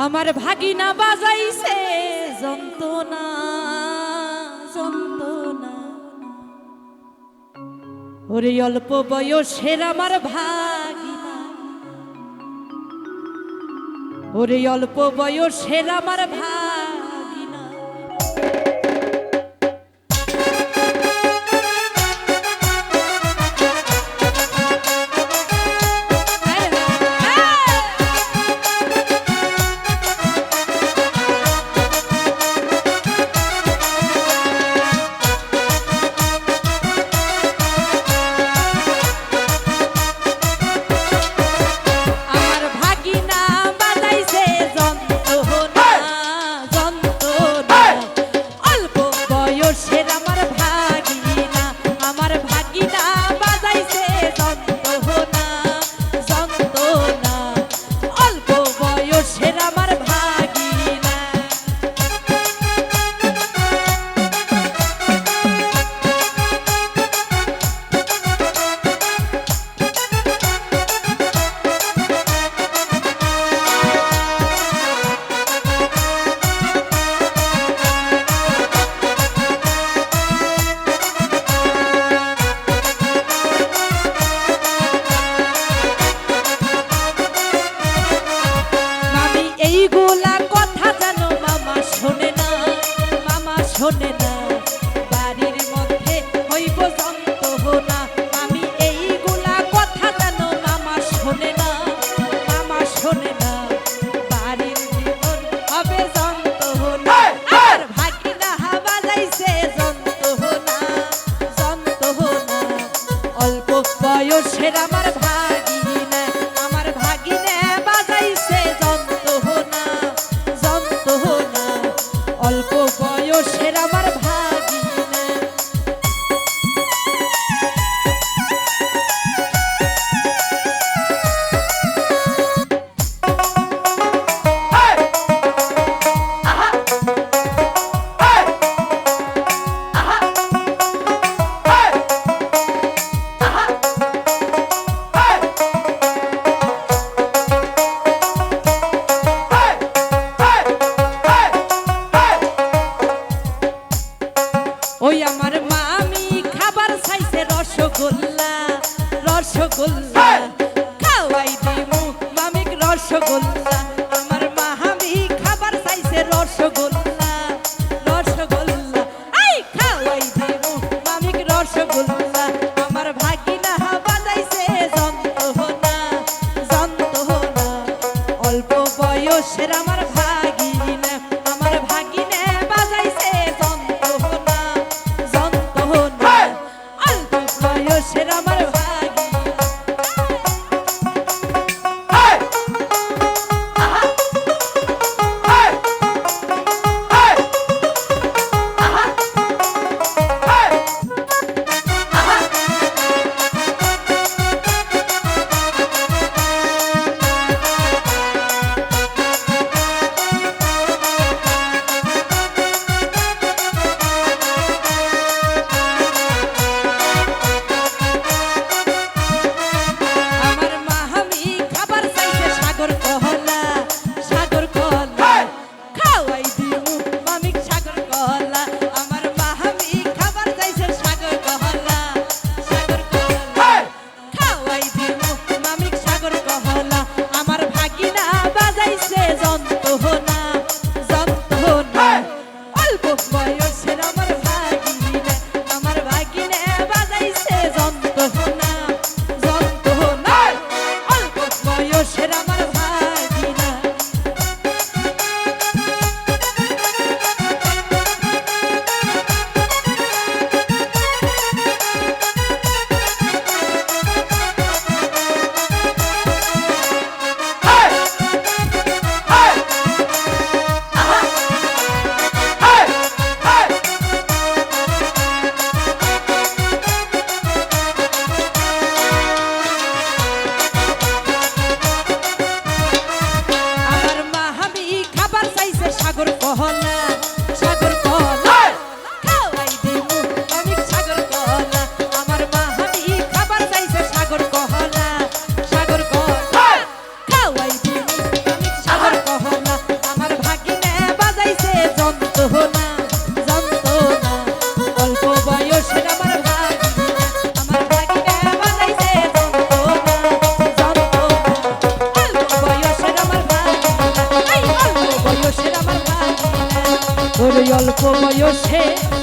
আমার ভাগিনা বাজাইছে যন্ত্রণা যন্ত্রণা, ওরে অল্প বয়সের আমার ভাগিনা, ওরে অল্প বয়সের আমার ভাগিনা। শোনে না বাড়ির মধ্যে হইব যন্ত্রণা, আমি এইগুলা কথা জানো মামা শোনে না, মামা শোনে না বাড়ির জীবন হবে যন্ত্রণা। আমার ভাগিনা বাজাইছে যন্ত্রণা যন্ত্রণা, অল্প বয়সের আমার ভাগিনা, আমার ভাগিনা বাজাইছে যন্ত্রণা যন্ত্রণা, অল্প বয়সের আমার ভাগিনা। ওই আমার মামি খাবার চাইছে রসগোল্লা রসগোল্লা, খাওয়াই দিমু মামিক রসগোল্লা। আমার মামি খাবার চাইছে রসগোল্লা রসগোল্লা, আই খাওয়াই দিমু মামিক রসগোল্লা। আমার ভাগিনা বাজাইছে যন্ত্রণা যন্ত্রণা, অল্প বয়সের আমার ভাগিনা, আমার ভাগিনা বাজাইছে যন্ত্রণা যন্ত্রণা, অল্প বয়সের আমার ভাগিনা। বসে